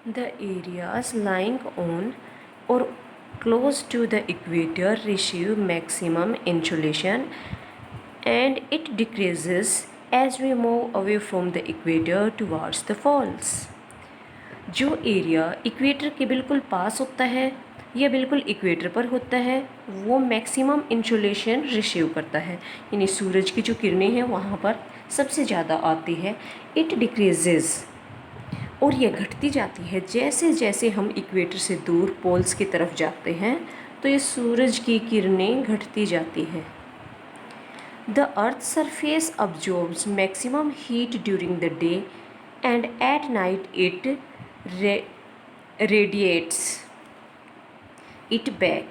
The areas lying on or close to the equator receive maximum insolation and it decreases as we move away from the equator towards the poles. जो area equator के बिल्कुल पास होता है या बिल्कुल equator पर होता है वो मैक्सिमम इंसोलेशन रिसीव करता है, यानी सूरज की जो किरणें हैं वहाँ पर सबसे ज़्यादा आती है। इट डिक्रीजेज़, और यह घटती जाती है जैसे जैसे हम इक्वेटर से दूर पोल्स की तरफ जाते हैं, तो ये सूरज की किरणें घटती जाती हैं। The earth surface absorbs maximum heat during the day and at night it radiates it back.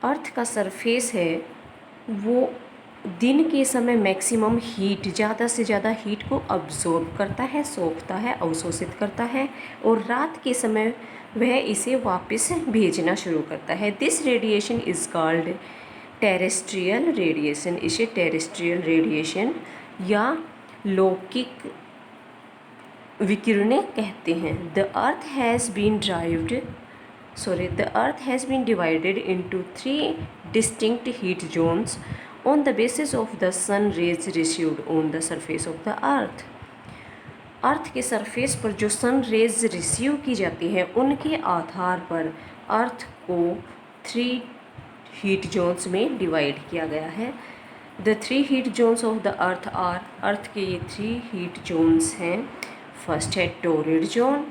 Earth का सरफेस है वो दिन के समय मैक्सिमम हीट, ज़्यादा से ज़्यादा हीट को अब्जॉर्ब करता है, सोखता है, अवशोषित करता है, और रात के समय वह इसे वापस भेजना शुरू करता है। This radiation is called terrestrial radiation. इसे टेरेस्ट्रियल रेडिएशन या लौकिक विकिरणें कहते हैं। The earth has been divided into 3 distinct heat zones on the basis of the sun rays received on the surface of the earth। अर्थ के surface पर जो sun raise receive की जाती है उनके आधार पर अर्थ को 3 हीट जोन्स में डिवाइड किया गया है। The 3 heat zones of the earth are, earth के ये 3 हीट जोन्स हैं। फर्स्ट है torrid zone.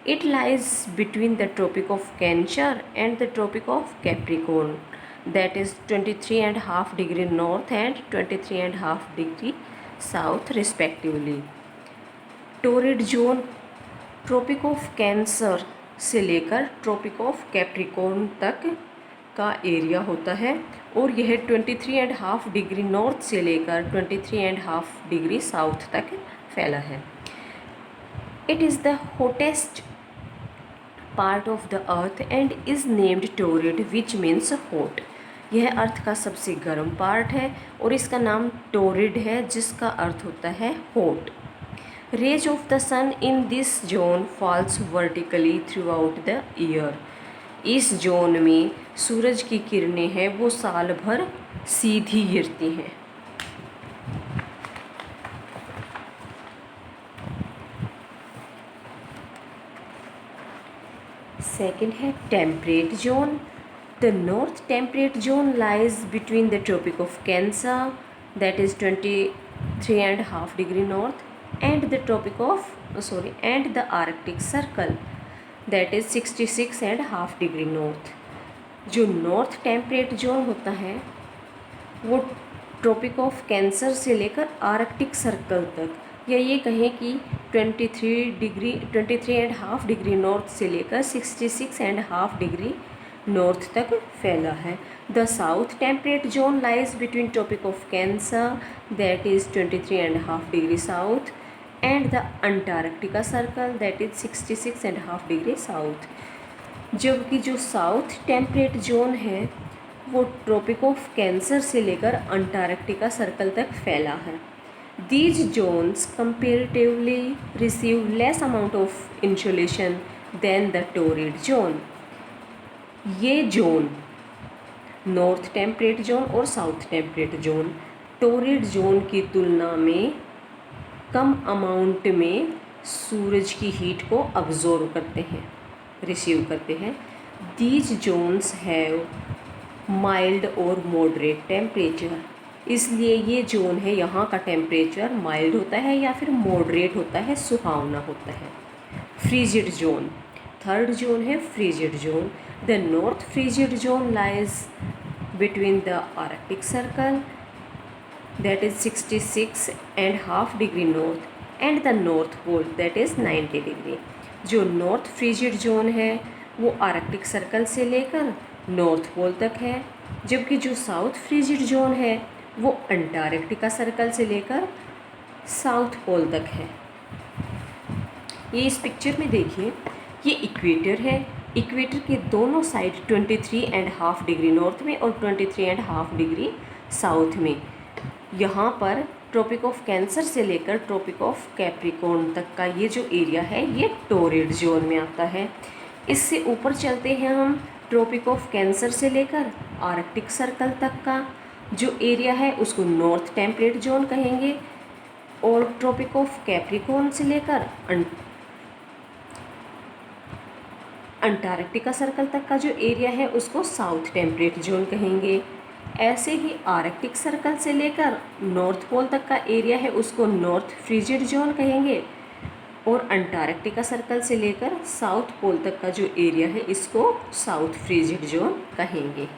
It lies between the tropic of Cancer and the tropic of Capricorn, that is 23.5 degree north and 23.5 degree south respectively। Torrid zone Tropic of Cancer से लेकर tropic of Capricorn तक का area होता है, और यह 23.5 degree north से लेकर 23.5 डिग्री साउथ तक फैला है। It is the hottest part of the earth and is named torrid which means hot. यह अर्थ का सबसे गर्म पार्ट है और इसका नाम टोरिड है जिसका अर्थ होता है hot. Rays of the sun in this zone falls vertically throughout the year. इस जोन में सूरज की किरणें हैं वो साल भर सीधी गिरती हैं। सेकेंड है temperate zone. The north temperate zone lies between the tropic of Cancer that is 23.5 degree north and the tropic of and the Arctic Circle that is 66.5 degree north. जो नॉर्थ टेम्परेट जोन होता है वो tropic of Cancer से लेकर Arctic circle तक, या ये कहें कि 23.5 डिग्री नॉर्थ से लेकर 66.5 डिग्री नॉर्थ तक फैला है। The south temperate zone lies between Tropic of Cancer that is 23.5 degree south and the Antarctica circle that is 66.5 degree south. जबकि जो साउथ टेम्परेट जोन है वो ट्रॉपिक ऑफ कैंसर से लेकर अंटार्कटिका सर्कल तक फैला है। These zones comparatively receive less amount of insolation than the torrid zone। ये जोन नॉर्थ टेम्परेट जोन और south temperate zone torrid zone की तुलना में कम अमाउंट में सूरज की हीट को अब्जॉर्व करते हैं, रिसीव करते हैं। दीज जोन्स हैव माइल्ड और मॉडरेट टेम्परेचर। इसलिए ये जोन है यहाँ का टेम्परेचर माइल्ड होता है या फिर मॉडरेट होता है, सुहावना होता है। फ्रीजिड जोन, थर्ड जोन है frigid zone. The north frigid zone lies between the Arctic Circle that is 66.5 degree north and the North Pole that is 90 degree. जो नॉर्थ फ्रीजिड जोन है वो आर्कटिक सर्कल से लेकर north pole तक है, जबकि जो साउथ फ्रीजिड जोन है वो अंटार्कटिका सर्कल से लेकर साउथ पोल तक है। ये इस पिक्चर में देखिए, ये इक्वेटर है। इक्वेटर के दोनों साइड 23.5 डिग्री नॉर्थ में और 23.5 डिग्री साउथ में यहाँ पर ट्रॉपिक ऑफ कैंसर से लेकर ट्रॉपिक ऑफ कैप्रिकॉर्न तक का ये जो एरिया है ये टोरिड जोन में आता है। इससे ऊपर चलते हैं हम, ट्रॉपिक ऑफ कैंसर से लेकर आर्कटिक सर्कल तक का जो एरिया है उसको नॉर्थ टेम्परेट जोन कहेंगे, और ट्रॉपिक ऑफ कैप्रिकॉर्न से लेकर अंटार्कटिका सर्कल तक का जो एरिया है उसको साउथ टेम्परेट जोन कहेंगे। ऐसे ही आर्कटिक सर्कल से लेकर नॉर्थ पोल तक का एरिया है उसको नॉर्थ फ्रीजिड जोन कहेंगे, और अंटार्कटिका सर्कल से लेकर साउथ पोल तक का जो एरिया है इसको साउथ फ्रीजिड जोन कहेंगे।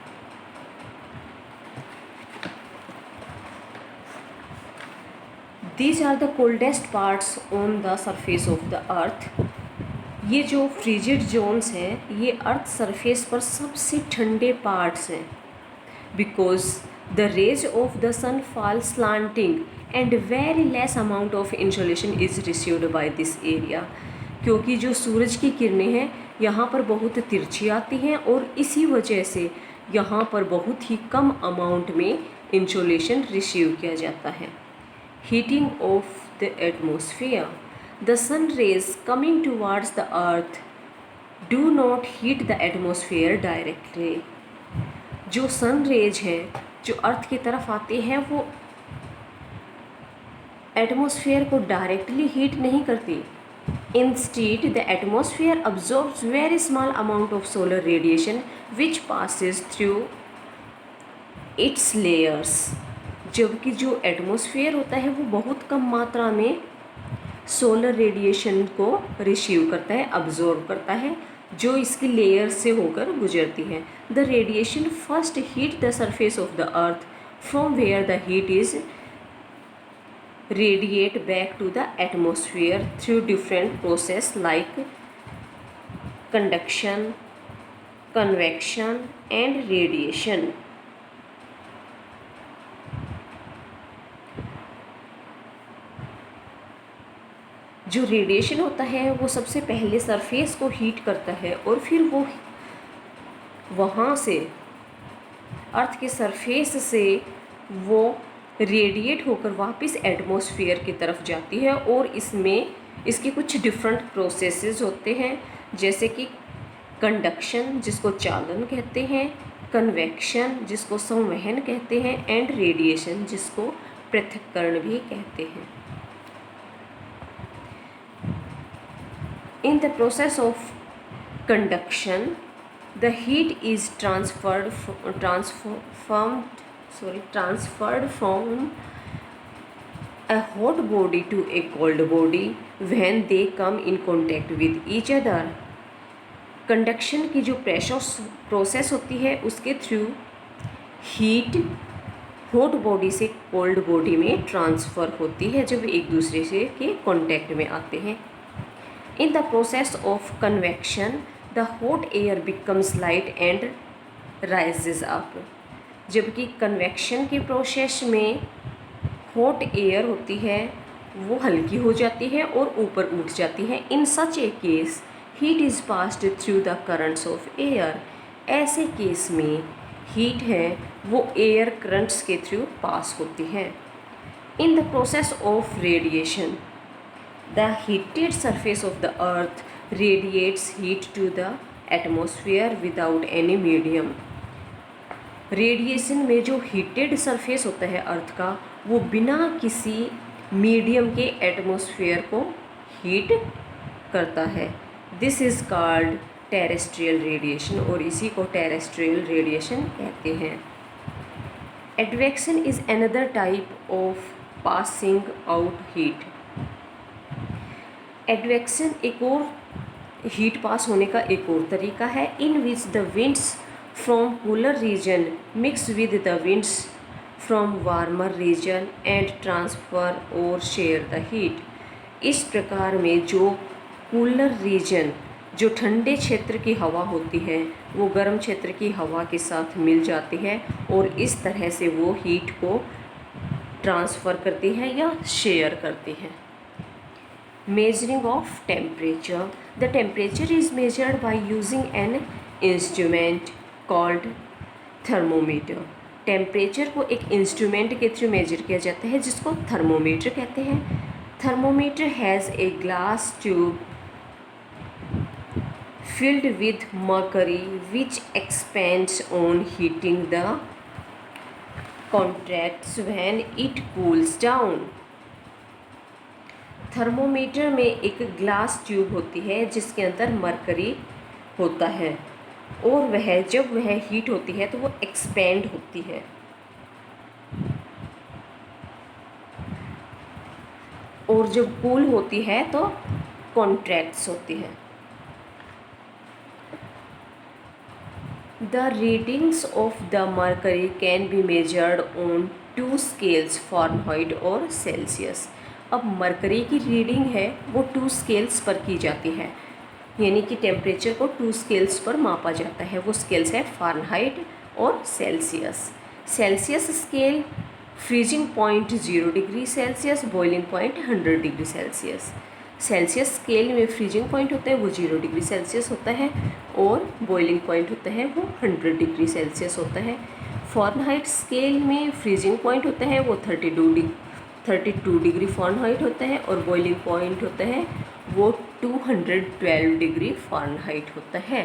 These are the coldest parts on the surface of the earth। ये जो फ्रीजिड जोन्स हैं ये अर्थ सरफेस पर सबसे ठंडे पार्ट्स हैं, because the rays of the sun fall slanting and very less amount of insolation is received by this area. क्योंकि जो सूरज की किरणें हैं यहाँ पर बहुत तिरछी आती हैं और इसी वजह से यहाँ पर बहुत ही कम अमाउंट में इंसोलेशन रिसीव किया जाता है। Heating of the atmosphere, the sun rays coming towards the earth do not heat the atmosphere directly. जो सन रेज हैं जो अर्थ की तरफ आते हैं वो एटमॉस्फेयर को डायरेक्टली हीट नहीं करती। Instead the atmosphere absorbs very small amount of solar radiation which passes through it's layers. जबकि जो एटमॉस्फेयर होता है वो बहुत कम मात्रा में सोलर रेडिएशन को रिसीव करता है, अब्जॉर्ब करता है, जो इसकी लेयर से होकर गुजरती है। The radiation first heat the surface of the earth from where the heat is radiate back to the atmosphere through different process like conduction, convection and radiation। जो रेडिएशन होता है वो सबसे पहले सरफेस को हीट करता है और फिर वो वहाँ से अर्थ के सरफेस से वो रेडिएट होकर वापस एटमॉस्फेयर की तरफ जाती है, और इसमें इसके कुछ डिफरेंट प्रोसेसेस होते हैं, जैसे कि कंडक्शन जिसको चालन कहते हैं, कन्वेक्शन जिसको संवहन कहते हैं, एंड रेडिएशन जिसको पृथक्करण भी कहते हैं। इन the process of conduction the heat is transferred from a hot body to a cold body when they come in contact with each other। Conduction की जो प्रोसेस होती है उसके थ्रू हीट हॉट बॉडी से कोल्ड बॉडी में transfer होती है जब एक दूसरे से के कांटेक्ट में आते हैं। इन the process of convection the hot air becomes light and rises up. जबकि कन्वेक्शन के प्रोसेस में हॉट एयर होती है वो हल्की हो जाती है और ऊपर उठ जाती है। In such a case heat is passed through the currents of air. ऐसे केस में हीट है वो एयर करंट्स के थ्रू पास होती है। In the process of radiation the heated surface of the earth radiates heat to the atmosphere without any medium. Radiation में जो heated surface होता है अर्थ का वो बिना किसी मीडियम के एटमॉस्फेयर को हीट करता है। This is called terrestrial radiation, और इसी को टेरेस्ट्रियल रेडिएशन कहते हैं। Advection is another type of passing out heat. Advection एक और हीट पास होने का एक और तरीका है, in which the winds from cooler region mix with the winds from warmer region and transfer or share the heat। इस प्रकार में जो कूलर रीजन जो ठंडे क्षेत्र की हवा होती है वो गर्म क्षेत्र की हवा के साथ मिल जाती है और इस तरह से वो हीट को ट्रांसफ़र करती है या शेयर करती है। Measuring of temperature, the temperature is measured by using an instrument called thermometer। Temperature को एक इंस्ट्रूमेंट के थ्रू मेजर किया जाता है जिसको थर्मोमीटर कहते हैं। Thermometer has a glass tube filled with mercury which expands on heating the contracts when it cools down। Thermometer में एक ग्लास ट्यूब होती है जिसके अंदर मरकरी होता है और वह जब वह हीट होती है तो वो एक्सपेंड होती है और जब कूल होती है तो कॉन्ट्रैक्ट्स होती है। The readings of the mercury can be measured on two scales Fahrenheit और Celsius। अब मरकरी की रीडिंग है वो 2 स्केल्स पर की जाती है, यानी कि टेम्परेचर को 2 स्केल्स पर मापा जाता है। वो स्केल्स है फ़ारेनहाइट और Celsius. Celsius scale freezing point 0 degree Celsius, boiling point 100 degree Celsius. Celsius scale में फ्रीजिंग पॉइंट होता है वो 0 डिग्री सेल्सियस होता है और बॉइलिंग पॉइंट होता है वो 100 डिग्री सेल्सियस होता है। फ़ारेनहाइट स्केल में फ्रीजिंग पॉइंट होता है वो 32 डिग्री फ़ारेनहाइट होता है और बॉइलिंग पॉइंट होता है वो 212 डिग्री फ़ारेनहाइट होता है।